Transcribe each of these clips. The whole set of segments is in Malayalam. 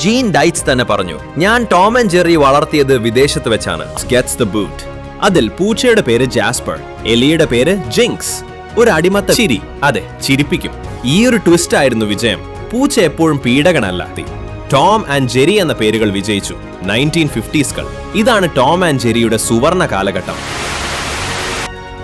ജീൻ ഡൈറ്റ്സ് തന്നെ പറഞ്ഞു, ഞാൻ ടോം ആൻഡ് ജെറി വളർത്തിയത് വിദേശത്ത് വെച്ചാണ്. Gets the boot. അതിൽ പൂച്ചയുടെ പേര് ജാസ്പർ, എലിയുടെ പേര് ജിങ്ക്സ്. ഒരു അടിമത്ത ചിരി, അതെ ചിരിപ്പിക്കും. ഈ ഒരു ട്വിസ്റ്റ് ആയിരുന്നു വിജയം. പൂച്ച എപ്പോഴും പീഡകനല്ല. ടോം ആൻഡ് ജെറി എന്ന പേരുകൾ വിജയിച്ചു. 1950s. ഇതാണ് ടോം ആൻഡ് ജെറിയുടെ സുവർണ കാലഘട്ടം.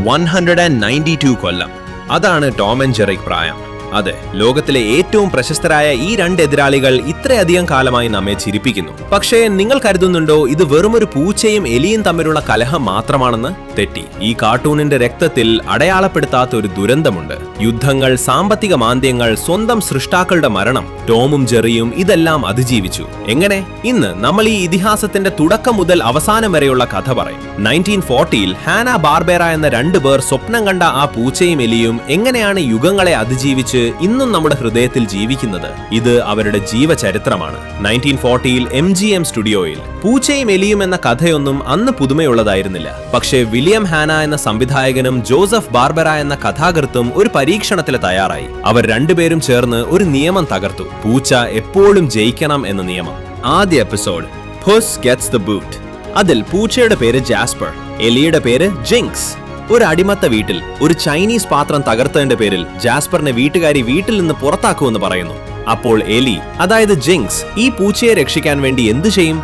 192 കൊല്ലം. അതാണ് ടോം ആൻഡ് ജെറി പ്രായം. അതെ, ലോകത്തിലെ ഏറ്റവും പ്രശസ്തരായ ഈ രണ്ട് എതിരാളികൾ ഇത്രയധികം കാലമായി നമ്മെ ചിരിപ്പിക്കുന്നു. പക്ഷേ നിങ്ങൾ കരുതുന്നുണ്ടോ ഇത് വെറുമൊരു പൂച്ചയും എലിയും തമ്മിലുള്ള കലഹം മാത്രമാണെന്ന്? തെറ്റി. ഈ കാർട്ടൂണിന്റെ രക്തത്തിൽ അടയാളപ്പെടുത്താത്ത ഒരു ദുരന്തമുണ്ട്. യുദ്ധങ്ങൾ, സാമ്പത്തിക മാന്ദ്യങ്ങൾ, സ്വന്തം സൃഷ്ടാക്കളുടെ മരണം. ടോമും ജെറിയും ഇതെല്ലാം അതിജീവിച്ചു. എങ്ങനെ? ഇന്ന് നമ്മൾ ഈ ഇതിഹാസത്തിന്റെ തുടക്കം മുതൽ അവസാനം വരെയുള്ള കഥ പറയും. 1940-ൽ ഹാന ബാർബേറ എന്ന രണ്ടുപേർ സ്വപ്നം കണ്ട ആ പൂച്ചയും എലിയും എങ്ങനെയാണ് യുഗങ്ങളെ അതിജീവിച്ച് ഇന്നും നമ്മുടെ ഹൃദയത്തിൽ ജീവിക്കുന്നത്. ഇത് അവരുടെ ജീവചരിത്രമാണ്. 1940-ൽ MGM സ്റ്റുഡിയോയിൽ പൂച്ചയും എലിയും എന്ന കഥയൊന്നും അന്ന് പുതുമയുള്ളതായിരുന്നില്ല. പക്ഷേ വില്യം ഹാന എന്ന സംവിധായകനും ജോസഫ് ബാർബറ എന്ന കഥാകൃത്തും ഒരു പരീക്ഷണത്തിൽ തയ്യാറായി. അവർ രണ്ടുപേരും ചേർന്ന് ഒരു നിയമം തകർത്തു. പൂച്ച എപ്പോഴും ജയിക്കണം എന്ന നിയമം. ആദ്യ എപ്പിസോഡ് പുസ് ഗെറ്റ്സ് ദ ബൂട്ട്. അതിൽ പൂച്ചയുടെ പേര് ജാസ്പർ, എലിയുടെ പേര് ജിങ്ക്സ്. ഒരു അടിമത്ത വീട്ടിൽ ഒരു ചൈനീസ് പാത്രം തകർത്തതിന്റെ പേരിൽ ജാസ്പറിനെ വീട്ടുകാരി വീട്ടിൽ നിന്ന് പുറത്താക്കുമെന്ന് പറയുന്നു. അപ്പോൾ എലി, അതായത് ജിങ്ക്സ്, ഈ പൂച്ചയെ രക്ഷിക്കാൻ വേണ്ടി എന്തു ചെയ്യും?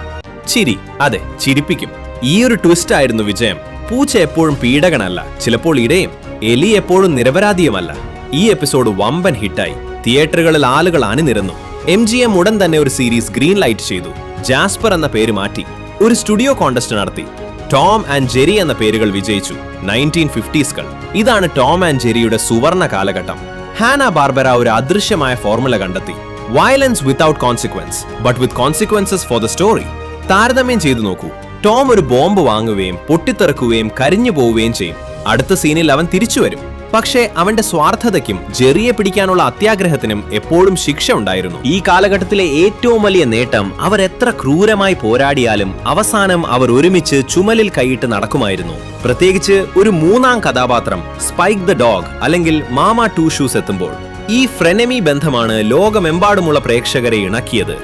ചിരി, അതെ ചിരിപ്പിക്കും. ഈ ഒരു ട്വിസ്റ്റ് ആയിരുന്നു വിജയം. പൂച്ച എപ്പോഴും പീഡകനല്ല, ചിലപ്പോൾ ഇടയും. എലി എപ്പോഴും നിരപരാധിയുമല്ല. ഈ എപ്പിസോഡ് വമ്പൻ ഹിറ്റായി. തിയേറ്ററുകളിൽ ആളുകൾ അണിനിരന്നു. MGM ഉടൻ തന്നെ ഒരു സീരീസ് ഗ്രീൻ ലൈറ്റ് ചെയ്തു. ജാസ്പർ എന്ന പേര് മാറ്റി. ഒരു സ്റ്റുഡിയോ കോൺടെസ്റ്റ് നടത്തി. ടോം ആൻഡ് ജെറി എന്ന പേരുകൾ വിജയിച്ചു. 1950s. ഇതാണ് ടോം ആൻഡ് ജെറിയുടെ സുവർണ കാലഘട്ടം. ഹാന ബാർബറ ഒരു അദൃശ്യമായ ഫോർമുല കണ്ടെത്തി. Violence without consequence, but with consequences for the story. താരതമ്യം ചെയ്തു നോക്കൂ. ടോം ഒരു ബോംബ് വാങ്ങുകയും പൊട്ടിത്തെറിക്കുകയും കരിഞ്ഞു പോവുകയും ചെയ്യും. അടുത്ത സീനിൽ അവൻ തിരിച്ചു വരും. പക്ഷേ അവന്റെ സ്വാർത്ഥതയ്ക്കും ജെറിയെ പിടിക്കാനുള്ള അത്യാഗ്രഹത്തിനും എപ്പോഴും ശിക്ഷ ഉണ്ടായിരുന്നു. ഈ കാലഘട്ടത്തിലെ ഏറ്റവും വലിയ നേട്ടം, അവർ എത്ര ക്രൂരമായി പോരാടിയാലും അവസാനം അവർ ഒരുമിച്ച് ചുമലിൽ കൈയിട്ട് നടക്കുമായിരുന്നു. പ്രത്യേകിച്ച് ഒരു മൂന്നാം കഥാപാത്രം സ്പൈക്ക് ദ ഡോഗ് അല്ലെങ്കിൽ മാമ ടു ഷൂസ് എത്തുമ്പോൾ. ഈ ഫ്രെനമി ബന്ധമാണ് ലോകമെമ്പാടുമുള്ള പ്രേക്ഷകരെ ഇണക്കിയത്.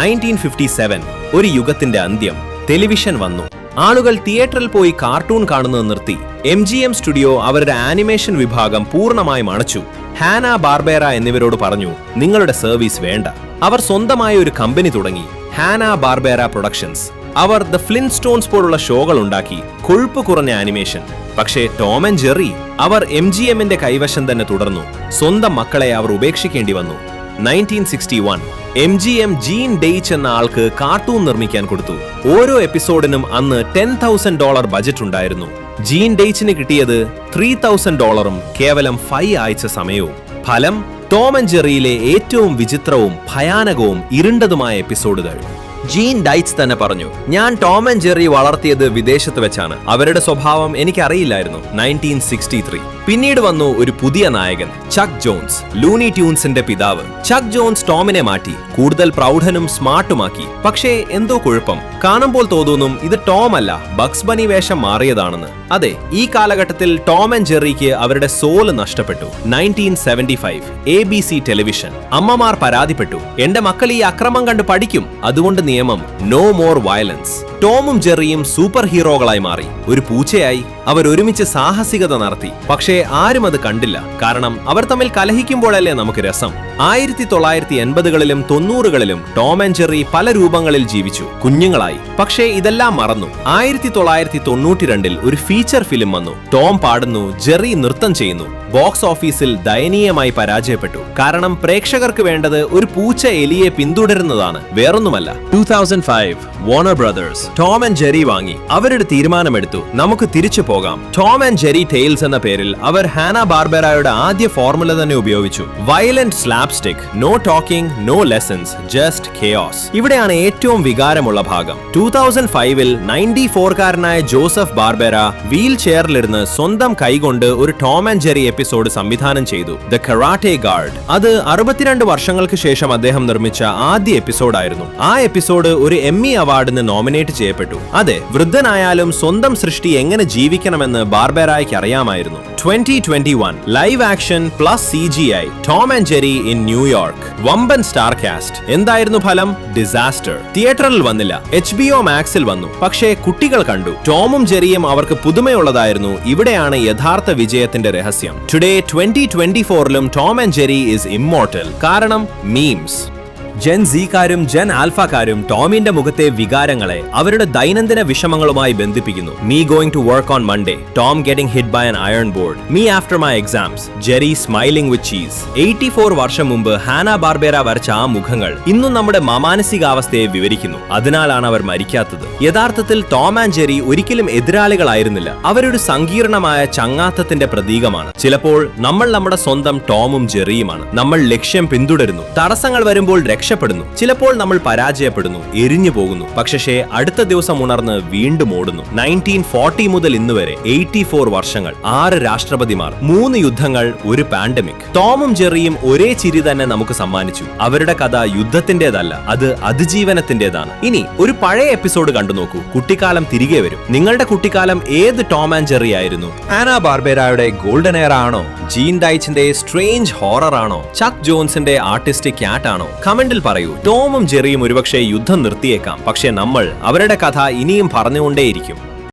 1957 ഒരു യുഗത്തിന്റെ അന്ത്യം. ടെലിവിഷൻ വന്നു. ആളുകൾ തിയേറ്ററിൽ പോയി കാർട്ടൂൺ കാണുന്നത് നിർത്തി. MGM സ്റ്റുഡിയോ അവരുടെ ആനിമേഷൻ വിഭാഗം പൂർണ്ണമായും അണച്ചു. ഹാന ബാർബേറ എന്നിവരോട് പറഞ്ഞു, നിങ്ങളുടെ സർവീസ് വേണ്ട. അവർ സ്വന്തമായ ഒരു കമ്പനി തുടങ്ങി, ഹാന ബാർബേറ പ്രൊഡക്ഷൻസ്. അവർ ദ ഫ്ലിൻസ്റ്റോൺസ് പോലുള്ള ഷോകൾ ഉണ്ടാക്കി, കൊഴുപ്പ് കുറഞ്ഞ ആനിമേഷൻ. പക്ഷേ ടോം ആൻഡ് ജെറി അവർ MGMന്റെ കൈവശം തന്നെ തുടർന്നു. സ്വന്തം മക്കളെ അവർ ഉപേക്ഷിക്കേണ്ടി വന്നു. 1961 MGM ജീൻ ഡെയ്ച്ച് എന്ന ആൾക്ക് കാർട്ടൂൺ നിർമ്മിക്കാൻ കൊടുത്തു. ഓരോ എപ്പിസോഡിനും അന്ന് $10,000 ബജറ്റ് ഉണ്ടായിരുന്നു. ജീൻ ഡെയ്ച്ചിന് കിട്ടിയത് $3,000 കേവലം 5 ആഴ്ച സമയവും. ഫലം, ടോം ആൻഡ് ജെറിയിലെ ഏറ്റവും വിചിത്രവും ഭയാനകവും ഇരുണ്ടതുമായ എപ്പിസോഡുകൾ. ജീൻ ഡൈറ്റ്സ് തന്നെ പറഞ്ഞു, ഞാൻ ടോം ആൻഡ് ജെറി വളർത്തിയത് വിദേശത്ത് വെച്ചാണ്. അവരുടെ സ്വഭാവം എനിക്കറിയില്ലായിരുന്നു. 1963 പിന്നീട് വന്നു ഒരു പുതിയ നായകൻ, ചക്ക് ജോൺസ്, ലൂണി ട്യൂൺസിന്റെ പിതാവ്. ചക്ക് ജോൺസ് ടോമിനെ മാറ്റി, കൂടുതൽ പ്രൗഢനും സ്മാർട്ടുമാക്കി. പക്ഷേ എന്തോ കുഴപ്പം. കാണുമ്പോൾ തോന്നുന്നു ഇത് ടോം അല്ല, ബഗ്സ് ബനി വേഷം മാറിയതാണെന്ന്. അതെ, ഈ കാലഘട്ടത്തിൽ ടോം ആൻഡ് ജെറിക്ക് അവരുടെ സോൾ നഷ്ടപ്പെട്ടു. 1975 ABC ടെലിവിഷൻ. അമ്മമാർ പരാതിപ്പെട്ടു, എന്റെ മക്കൾ ഈ അക്രമം കണ്ട് പഠിക്കും, അതുകൊണ്ട് നിയമം നോ മോർ വയലൻസ്. ടോമും ജെറിയും സൂപ്പർ ഹീറോകളായി മാറി. ഒരു പൂച്ചയായി അവർ ഒരുമിച്ച് സാഹസികത നടത്തി. പക്ഷേ ആരും അത് കണ്ടില്ല. കാരണം അവർ തമ്മിൽ കലഹിക്കുമ്പോഴല്ലേ നമുക്ക് രസം. 1980കളിലും 90കളിലും ടോം ആൻഡ് ജെറി പല രൂപങ്ങളിൽ ജീവിച്ചു, കുഞ്ഞുങ്ങളായി. പക്ഷേ ഇതെല്ലാം മറന്നു. 1992ൽ ഒരു ഫീച്ചർ ഫിലിം വന്നു. ടോം പാടുന്നു, ജെറി നൃത്തം ചെയ്യുന്നു. ബോക്സ് ഓഫീസിൽ ദയനീയമായി പരാജയപ്പെട്ടു. കാരണം പ്രേക്ഷകർക്ക് വേണ്ടത് ഒരു പൂച്ച എലിയെ പിന്തുടരുന്നതാണ്, വേറൊന്നുമല്ല. 2005 Warner brothers Tom and Jerry വാങ്ങി. അവരുടെ തീരുമാനമെടുത്തു, നമുക്ക് തിരിച്ചു പോകാം. ടോം ആൻഡ് ജെറി ടെയിൽസ് എന്ന പേരിൽ അവർ ഹാന ബാർബറയുടെ ആദ്യ ഫോർമുല തന്നെ ഉപയോഗിച്ചു. Violent slapstick, no talking, no lessons, just chaos. ഇവിടെയാണ് ഏറ്റവും വികാരമുള്ള ഭാഗം. 2005ൽ 94കാരനായ ജോസഫ് ബാർബറ വീൽ ചെയറിലിരുന്ന് സ്വന്തം കൈകൊണ്ട് ഒരു ടോം ആൻഡ് ജെറി എപ്പിസോഡ് സംവിധാനം ചെയ്തു, ദ കരാട്ടെ ഗാർഡ്. അത് 62 വർഷങ്ങൾക്ക് ശേഷം അദ്ദേഹം നിർമ്മിച്ച ആദ്യ എപ്പിസോഡായിരുന്നു. ആ എപ്പിസോഡ് ഒരു എമ്മി അവാർഡിന് നോമിനേറ്റ് ചെയ്യപ്പെട്ടു. അതെ, വൃദ്ധനായാലും സ്വന്തം സൃഷ്ടി എങ്ങനെ ജീവിക്കണമെന്ന് ബാർബെറായ്ക്ക് അറിയാമായിരുന്നു. 2021 live action plus CGI Tom and Jerry in New York. വമ്പൻ സ്റ്റാർ കാസ്റ്റ്. എന്തായിരുന്നു ഫലം? ഡിസാസ്റ്റർ. തിയേറ്ററിൽ വന്നില്ല, HBO മാക്സിൽ വന്നു. പക്ഷേ കുട്ടികൾ കണ്ടു. ടോമും ജെറിയും അവർക്ക് പുതുമയുള്ളതായിരുന്നു. ഇവിടെയാണ് യഥാർത്ഥ വിജയത്തിന്റെ രഹസ്യം. ടുഡേ 2024ലും Tom and Jerry is immortal. കാരണം മീംസ്. ജെൻ സീക്കാരും ജെൻ ആൽഫക്കാരും ടോമിന്റെ മുഖത്തെ വികാരങ്ങളെ അവരുടെ ദൈനംദിന വിഷമങ്ങളുമായി ബന്ധിപ്പിക്കുന്നു. Me going to work on Monday, Tom getting hit by an iron board. Me after my exams, Jerry smiling with cheese. 84 വർഷം മുമ്പ് ഹാന ബാർബേര വരച്ച ആ മുഖങ്ങൾ ഇന്നും നമ്മുടെ മാനസികാവസ്ഥയെ വിവരിക്കുന്നു. അതിനാലാണ് അവർ മരിക്കാത്തത്. യഥാർത്ഥത്തിൽ ടോം ആൻഡ് ജെറി ഒരിക്കലും എതിരാളികളായിരുന്നില്ല. അവരൊരു സങ്കീർണമായ ചങ്ങാത്തത്തിന്റെ പ്രതീകമാണ്. ചിലപ്പോൾ നമ്മൾ നമ്മുടെ സ്വന്തം ടോമും ജെറിയുമാണ്. നമ്മൾ ലക്ഷ്യം പിന്തുടരുന്നു, തടസ്സങ്ങൾ വരുമ്പോൾ രക്ഷപ്പെടുന്നു. ചിലപ്പോൾ നമ്മൾ പരാജയപ്പെടുന്നു, എരിഞ്ഞു പോകുന്നു. പക്ഷേ അടുത്ത ദിവസം ഉണർന്ന് വീണ്ടും ഓടുന്നു. 1940 മുതൽ ഇന്ന് വരെ 84 വർഷങ്ങൾ, 6 രാഷ്ട്രപതിമാർ, 3 യുദ്ധങ്ങൾ, ഒരു പാൻഡമിക്. ടോമും ജെറിയും ഒരേ ചിരി തന്നെ നമുക്ക് സമ്മാനിച്ചു. അവരുടെ കഥ യുദ്ധത്തിന്റേതല്ല, അത് അതിജീവനത്തിന്റേതാണ്. ഇനി ഒരു പഴയ എപ്പിസോഡ് കണ്ടു നോക്കൂ. കുട്ടിക്കാലം തിരികെ വരും. നിങ്ങളുടെ കുട്ടിക്കാലം ഏത് ടോം ആൻഡ് ജെറി ആയിരുന്നു? ആന ബാർബേരയുടെ ഗോൾഡൻ എയർ ആണോ? ജീൻ ഡൈച്ചിന്റെ സ്ട്രേഞ്ച് ഹൊറർ ആണോ? ചക്ക് ജോൺസിന്റെ ആർട്ടിസ്റ്റിക് ക്യാറ്റ് ആണോ? കമന്റിൽ പറയൂ. ടോമും ജെറിയും ഒരുപക്ഷെ യുദ്ധം നിർത്തിയേക്കാം, പക്ഷേ നമ്മൾ അവരുടെ കഥ ഇനിയും പറഞ്ഞുകൊണ്ടേയിരിക്കും.